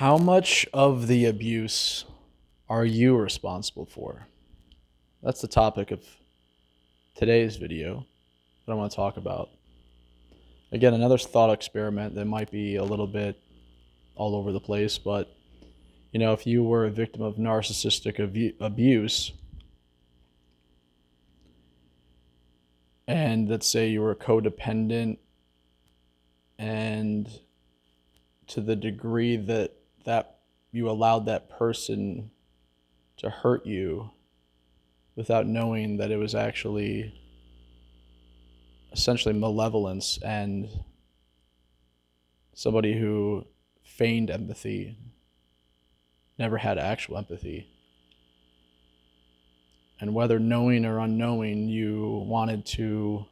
How much of the abuse are you responsible for? That's the topic of today's video that I want to talk about. Again, another thought experiment that might be a little bit all over the place, but if you were a victim of narcissistic abuse, and let's say you were codependent, and to the degree that you allowed that person to hurt you without knowing that it was actually essentially malevolence and somebody who feigned empathy, never had actual empathy. And whether knowing or unknowing, you wanted to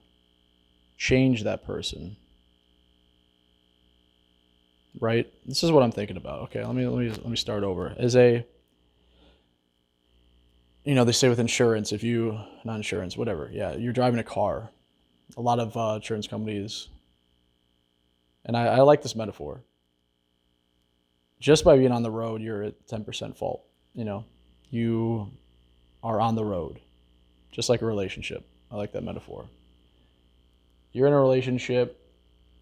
change that person. Right? This is what I'm thinking about. Okay, let me start over. They say with insurance, if you not insurance, whatever, yeah, you're driving a car. A lot of insurance companies, and I like this metaphor. Just by being on the road, you're at 10% fault. You are on the road, just like a relationship. I like that metaphor. You're in a relationship.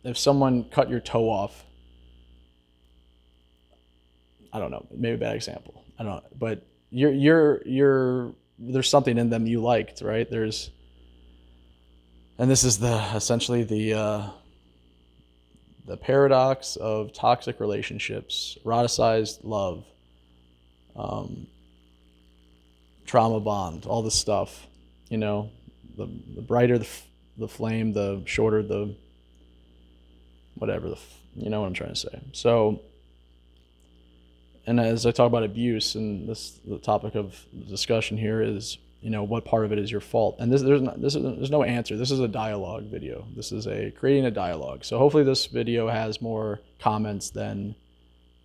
If someone cut your toe off, I don't know, maybe a bad example. I don't know, but you're there's something in them you liked, right? And this is essentially the paradox of toxic relationships, eroticized love, trauma bond, all this stuff. The brighter the flame, the shorter the whatever. You know what I'm trying to say. So, and as I talk about abuse, and the topic of the discussion here is, what part of it is your fault? And there's no answer. This is a dialogue video. This is creating a dialogue. So hopefully this video has more comments than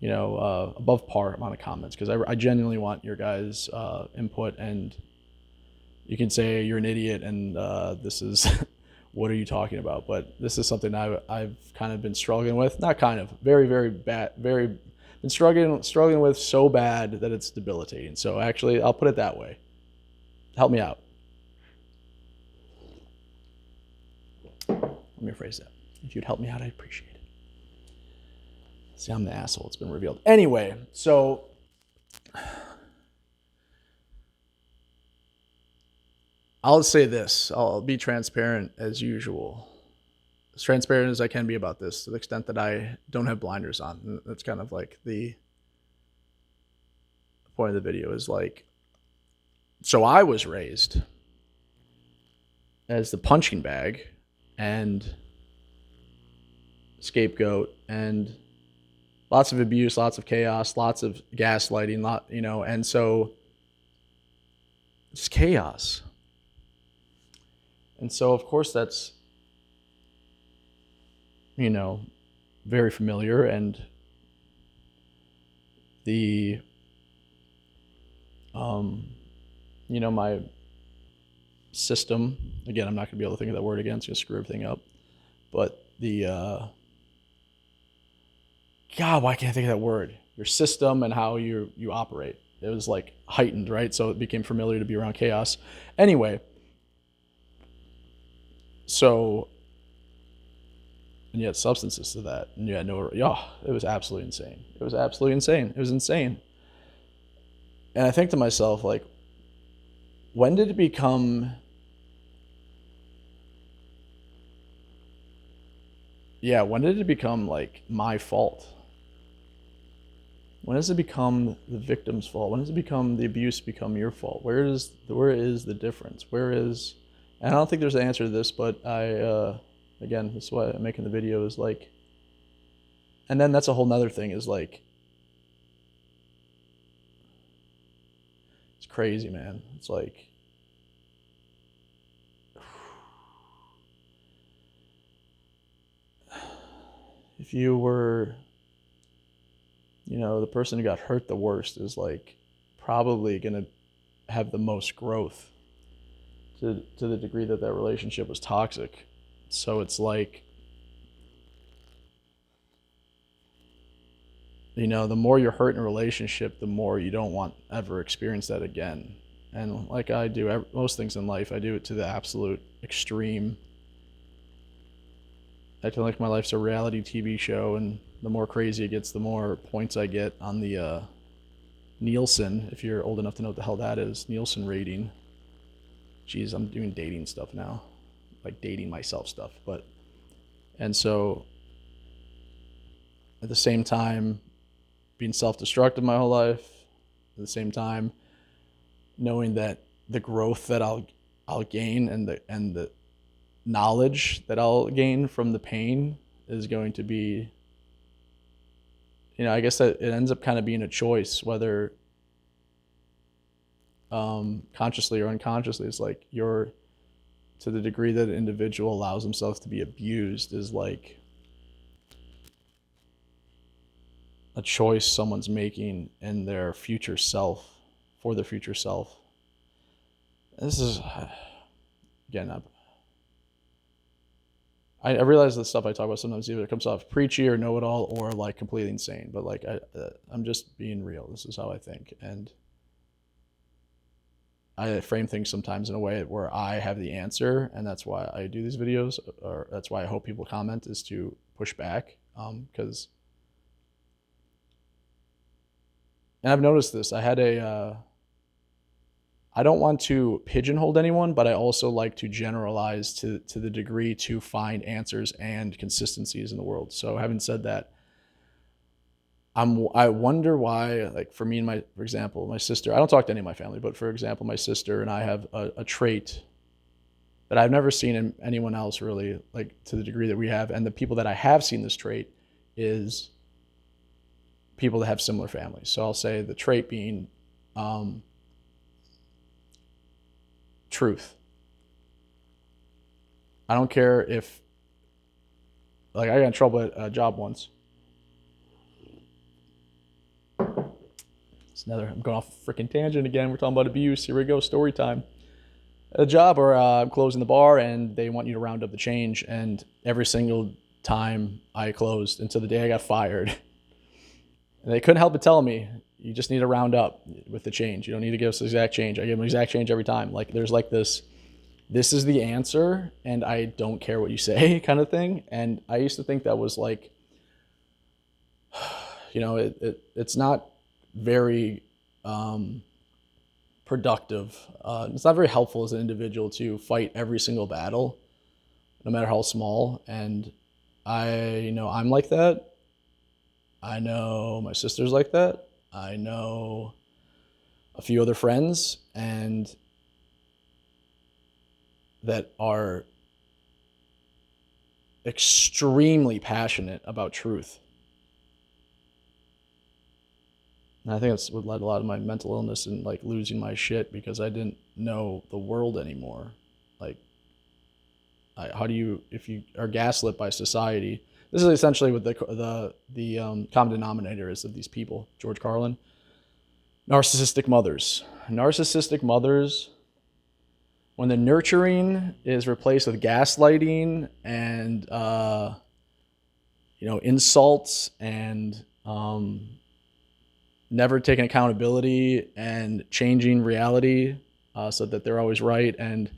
above par amount of comments, because I genuinely want your guys' input. And you can say you're an idiot and this is what are you talking about? But this is something I've kind of been struggling with. Not kind of, very, very bad, very been struggling with so bad that it's debilitating. So actually, I'll put it that way. Help me out. Let me rephrase that. If you'd help me out, I'd appreciate it. See, I'm the asshole. It's been revealed. Anyway, so I'll say this. I'll be transparent as usual. As transparent as I can be about this, to the extent that I don't have blinders on. That's kind of like the point of the video is like, so I was raised as the punching bag and scapegoat, and lots of abuse, lots of chaos, lots of gaslighting, and so it's chaos. And so of course that's very familiar, and the my system, again, I'm not going to be able to think of that word again, it's going to screw everything up, but God, why can't I think of that word? Your system and how you operate, it was like heightened, right? So it became familiar to be around chaos. Anyway, so, and yet substances to that, and yet it was absolutely insane. It was absolutely insane. It was insane. And I think to myself, like, when did it become like my fault? When does it become the victim's fault? When does it become the abuse become your fault? Where is the difference? And I don't think there's an answer to this, but again, this is why I'm making the video, is like, and then that's a whole nother thing, is like, it's crazy, man. It's like, if you were, the person who got hurt the worst is like probably going to have the most growth to the degree that relationship was toxic. So it's like, the more you're hurt in a relationship, the more you don't want ever experience that again. And like I do most things in life, I do it to the absolute extreme. I feel like my life's a reality TV show, and the more crazy it gets, the more points I get on the Nielsen, if you're old enough to know what the hell that is, Nielsen rating. Jeez, I'm doing dating stuff now, like dating myself stuff. And so at the same time, being self-destructive my whole life, at the same time, knowing that the growth that I'll gain and the knowledge that I'll gain from the pain is going to be, I guess that it ends up kind of being a choice, whether consciously or unconsciously. It's like to the degree that an individual allows themselves to be abused is like a choice someone's making in their future self, for their future self. This is, again, I realize the stuff I talk about sometimes either comes off preachy or know-it-all or like completely insane, but like I'm just being real. This is how I think, and I frame things sometimes in a way where I have the answer, and that's why I do these videos, or that's why I hope people comment, is to push back, because and I've noticed this. I don't want to pigeonhole anyone, but I also like to generalize to the degree to find answers and consistencies in the world. So having said that, I wonder why, like for me and for example, my sister, I don't talk to any of my family, but for example, my sister and I have a trait that I've never seen in anyone else really, like to the degree that we have. And the people that I have seen this trait is people that have similar families. So I'll say the trait being truth. I don't care if, like, I got in trouble at a job once. I'm going off a freaking tangent again. We're talking about abuse. Here we go, story time. At a job where I'm closing the bar and they want you to round up the change. And every single time I closed until the day I got fired, and they couldn't help but tell me, you just need to round up with the change. You don't need to give us the exact change. I give them exact change every time. Like there's like this is the answer and I don't care what you say kind of thing. And I used to think that was like, it's not very productive. It's not very helpful as an individual to fight every single battle, no matter how small. And I'm like that. I know my sister's like that. I know a few other friends and that are extremely passionate about truth. And I think that's what led a lot of my mental illness and like losing my shit, because I didn't know the world anymore. Like, how do you, if you are gaslit by society? This is essentially what the common denominator is of these people. George Carlin, narcissistic mothers. Narcissistic mothers, when the nurturing is replaced with gaslighting and insults and never taking accountability and changing reality so that they're always right. And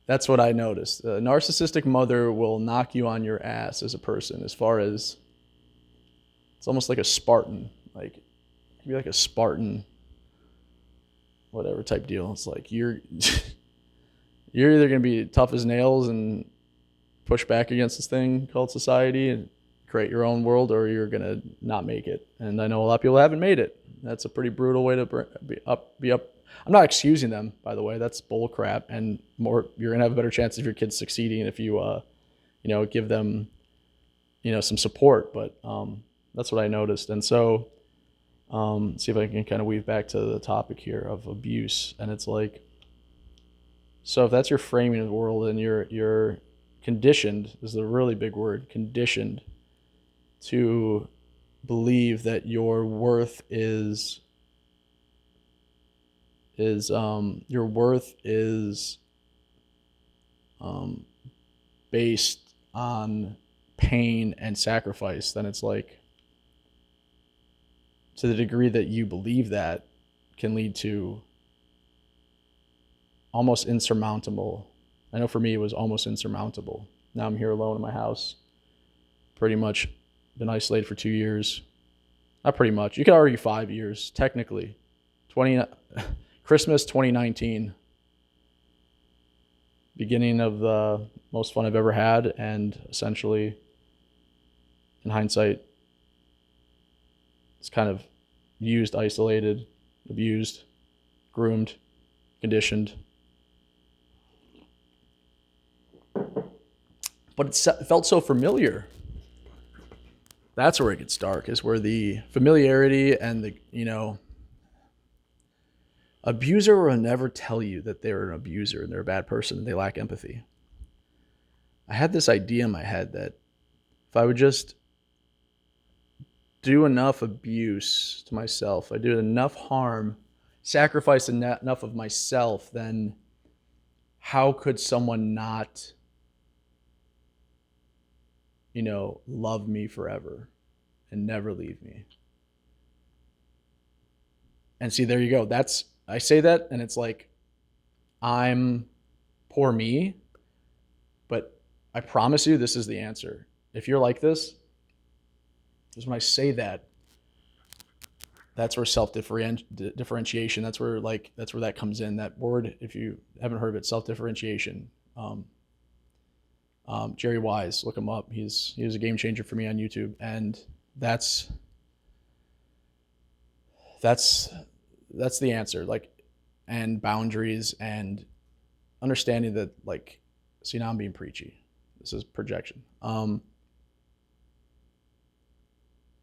that's what I noticed. A narcissistic mother will knock you on your ass as a person, as far as it's almost like a Spartan. Like, you'd be like a Spartan, whatever type deal. It's like you're either going to be tough as nails and push back against this thing called society and create your own world, or you're going to not make it. And I know a lot of people haven't made it. That's a pretty brutal way to be up. I'm not excusing them, by the way. That's bull crap. And you're going to have a better chance of your kids succeeding if you, give them, some support. But that's what I noticed. And so, see if I can kind of weave back to the topic here of abuse. And it's like, so if that's your framing of the world, and you're conditioned, is the really big word, conditioned to believe that your worth is based on pain and sacrifice, then it's like to the degree that you believe that, can lead to almost insurmountable. I know for me it was almost insurmountable. Now I'm here alone in my house, pretty much been isolated for 2 years. Not pretty much. You could argue 5 years, technically. Christmas 2019, beginning of the most fun I've ever had, and essentially, in hindsight, it's kind of used, isolated, abused, groomed, conditioned. But it felt so familiar. That's where it gets dark, is where the familiarity and the, abuser will never tell you that they're an abuser and they're a bad person and they lack empathy. I had this idea in my head that if I would just do enough abuse to myself, I did enough harm, sacrifice enough of myself, then how could someone not, love me forever and never leave me? And see, there you go. I say that and it's like, I'm poor me, but I promise you this is the answer. If you're like this, because when I say that, that's where self-differentiation, that's where that comes in. That word, if you haven't heard of it, self-differentiation. Jerry Wise, look him up. He was a game changer for me on YouTube, and that's the answer. And boundaries and understanding that, see, now I'm being preachy. This is projection.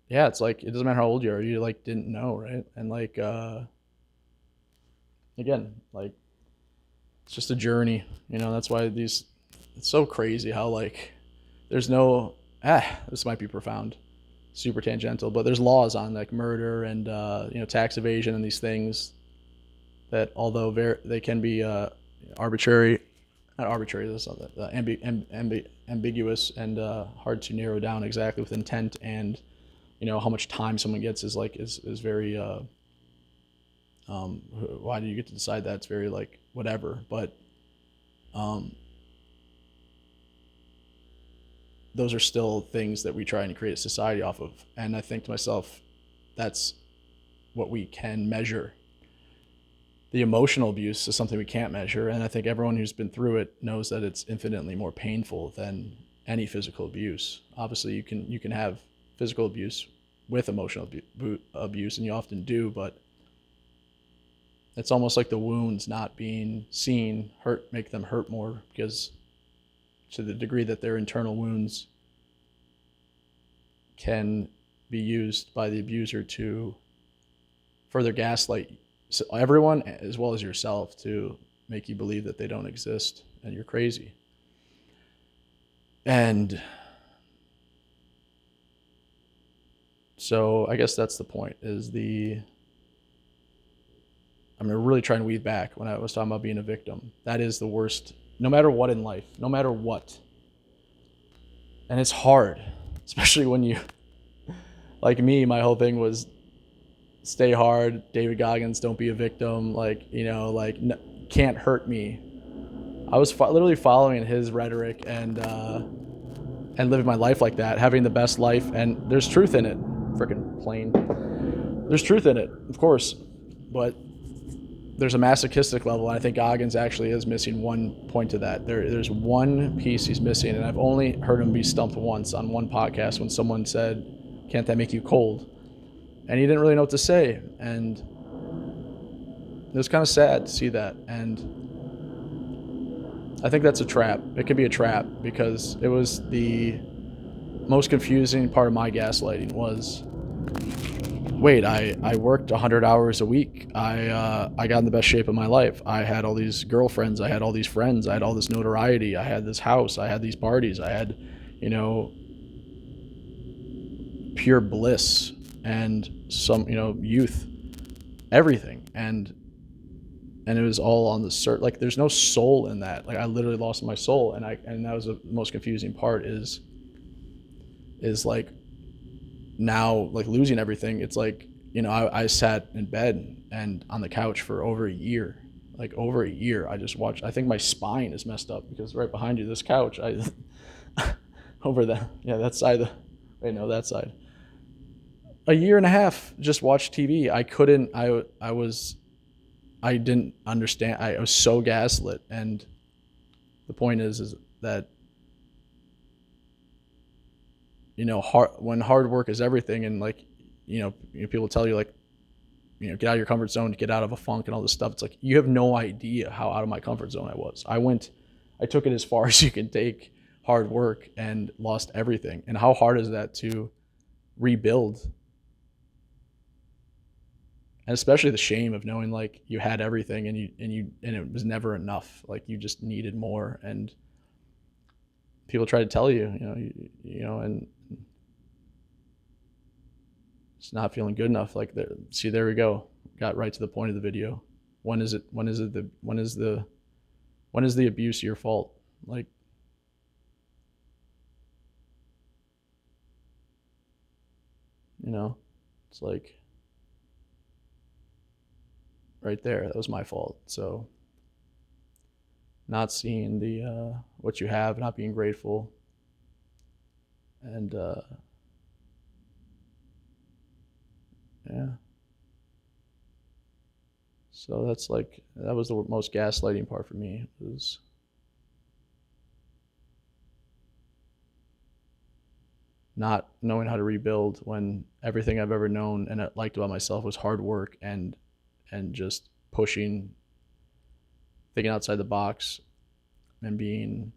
Yeah, it's like, it doesn't matter how old you are, you didn't know, right? And again, it's just a journey, that's why it's so crazy how there's no, this might be profound, super tangential, but there's laws on murder and, tax evasion and these things that, although they can be arbitrary, not arbitrary, that's not ambiguous and hard to narrow down exactly with intent, and how much time someone gets is very why do you get to decide that? It's very whatever, but those are still things that we try and create a society off of. And I think to myself, that's what we can measure. The emotional abuse is something we can't measure, and I think everyone who's been through it knows that it's infinitely more painful than any physical abuse. Obviously, you can have physical abuse with emotional abuse, and you often do, but it's almost like the wounds not being seen make them hurt more, because to the degree that their internal wounds can be used by the abuser to further gaslight everyone as well as yourself, to make you believe that they don't exist and you're crazy. And so I guess that's the point, I'm going to really try and weave back when I was talking about being a victim. That is the worst, no matter what in life, no matter what. And it's hard, especially when you, like me, my whole thing was stay hard, David Goggins, don't be a victim, can't hurt me. I was literally following his rhetoric and living my life like that, having the best life, and there's truth in it. Freaking plane. There's truth in it, of course, but there's a masochistic level, and I think Goggins actually is missing one point to that. There's one piece he's missing, and I've only heard him be stumped once on one podcast when someone said, "Can't that make you cold?" And he didn't really know what to say, and it was kind of sad to see that. And I think that's a trap. It could be a trap, because it was the most confusing part of my gaslighting was, wait, I worked 100 hours a week. I got in the best shape of my life. I had all these girlfriends. I had all these friends. I had all this notoriety. I had this house. I had these parties. I had, pure bliss and some, youth, everything. And it was all on the there's no soul in that. I literally lost my soul. And that was the most confusing part is now, losing everything. It's I sat in bed and on the couch for over a year. Like over a year, I just watched. I think my spine is messed up because right behind you, this couch, I over that side. Wait, no, that side. A year and a half just watched TV. I couldn't. I didn't understand. I was so gaslit. And the point is that when hard work is everything, and like people tell you like get out of your comfort zone, get out of a funk and all this stuff. It's like you have no idea how out of my comfort zone I was. I took it as far as you can take hard work and lost everything. And how hard is that to rebuild? And especially the shame of knowing like you had everything and it was never enough. Like you just needed more, and people try to tell you, and it's not feeling good enough. Like there we go. Got right to the point of the video. When is the abuse your fault? Like, it's like right there. That was my fault. So not seeing the what you have, not being grateful, and yeah. So that was the most gaslighting part for me, was not knowing how to rebuild when everything I've ever known and liked about myself was hard work and just pushing, thinking outside the box, and being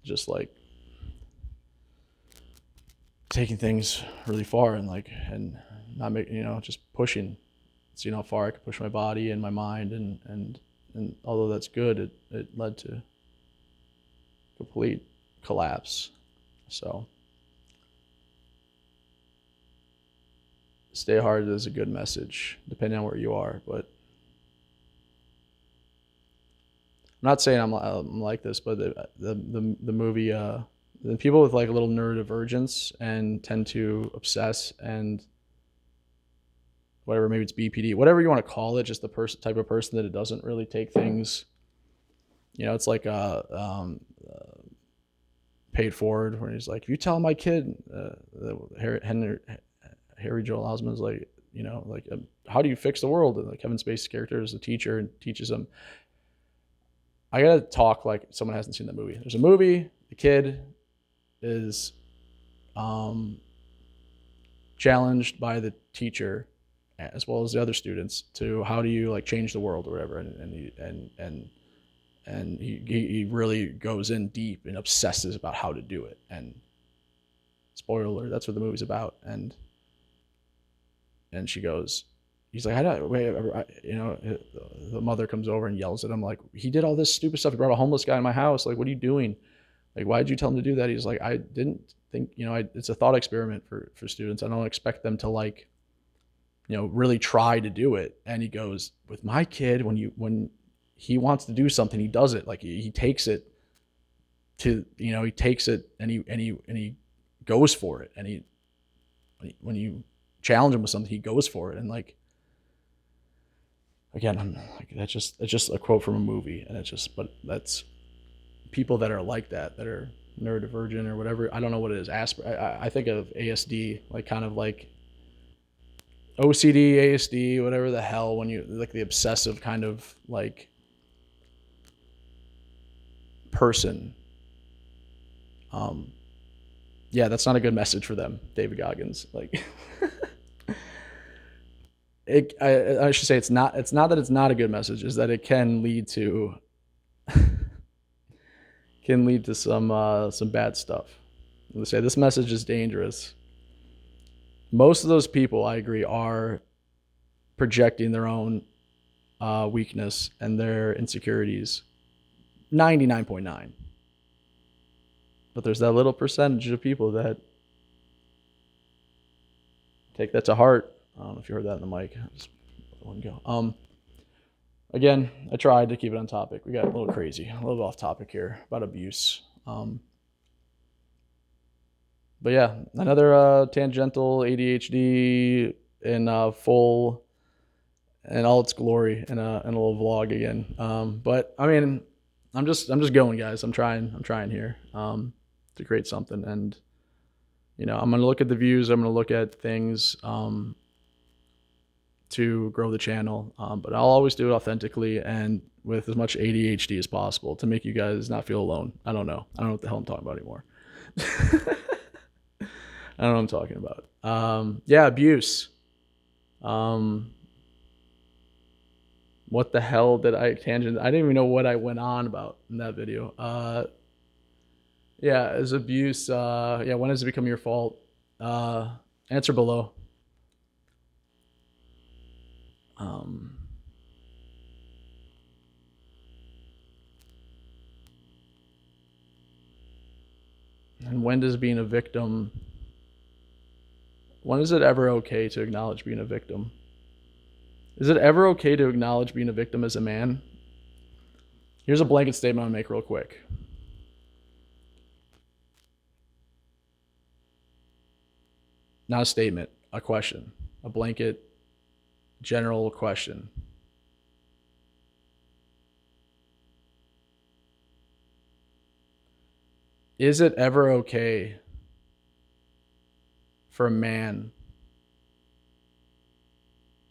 just like taking things really far and not making, just pushing, seeing how far I could push my body and my mind, and although that's good, it led to complete collapse. So stay hard is a good message depending on where you are, but I'm not saying I'm like this, but the movie, the people with like a little neurodivergence and tend to obsess and whatever, maybe it's BPD, whatever you want to call it, just the type of person that it doesn't really take things, it's like Paid Forward, where he's like, if you tell my kid, Harry Joel Osment's like, how do you fix the world? And like Kevin Spacey's character is a teacher and teaches him. I gotta talk like someone hasn't seen the movie. There's a movie. The kid is challenged by the teacher as well as the other students to how do you like change the world or whatever, and he really goes in deep and obsesses about how to do it. And spoiler alert, that's what the movie's about. And she goes, he's like, the mother comes over and yells at him like, he did all this stupid stuff. He brought a homeless guy in my house. Like, what are you doing? Like, why did you tell him to do that? He's like, I didn't think, it's a thought experiment for students. I don't expect them to like, really try to do it. And he goes, with my kid, when he wants to do something, he does it. Like he takes it to, he takes it and he goes for it. And when you challenge him with something, he goes for it. And like, again, I'm like, it's just a quote from a movie, and but that's people that are like that are neurodivergent or whatever. I don't know what it is. I think of ASD, like kind of like OCD, ASD, whatever the hell, when you like the obsessive kind of like person. Yeah, that's not a good message for them, David Goggins. Like, I should say it's not that it's not a good message, is that it can lead to some bad stuff. Let's say this message is dangerous. Most of those people, I agree, are projecting their own weakness and their insecurities. 99.9. But there's that little percentage of people that take that to heart. I don't know if you heard that in the mic. Just let one go. Again, I tried to keep it on topic. We got a little crazy, a little off topic here about abuse. But yeah, another tangential ADHD in full and all its glory in a little vlog again. But I mean, I'm just going, guys. I'm trying here to create something, and I'm gonna look at the views. I'm gonna look at things to grow the channel. But I'll always do it authentically and with as much ADHD as possible to make you guys not feel alone. I don't know. I don't know what the hell I'm talking about anymore. I don't know what I'm talking about. Yeah, abuse. Um, what the hell did I tangent? I didn't even know what I went on about in that video. Yeah, is abuse. Yeah, when does it become your fault? Uh, Answer below. Um, and when does being a victim? When is it ever okay to acknowledge being a victim? Is it ever okay to acknowledge being a victim as a man? Here's a blanket statement I'll make real quick. Not a statement, a question. A blanket, general question. Is it ever okay for a man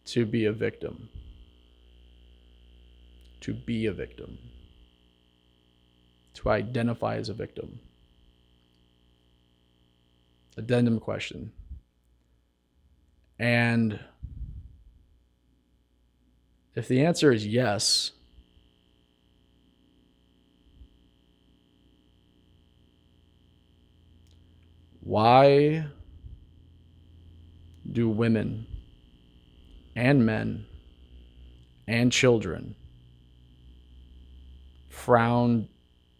to be a victim? To be a victim? To identify as a victim? Addendum question. And if the answer is yes, why do women and men and children frown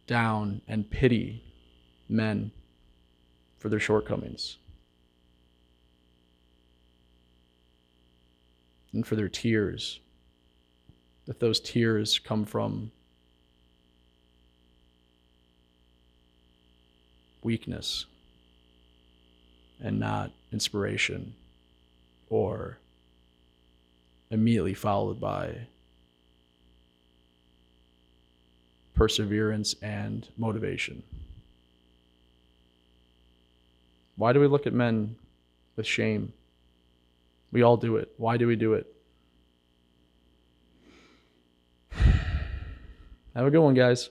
down and pity men for their shortcomings and for their tears? If those tears come from weakness and not inspiration, or immediately followed by perseverance and motivation. Why do we look at men with shame? We all do it. Why do we do it? Have a good one, guys.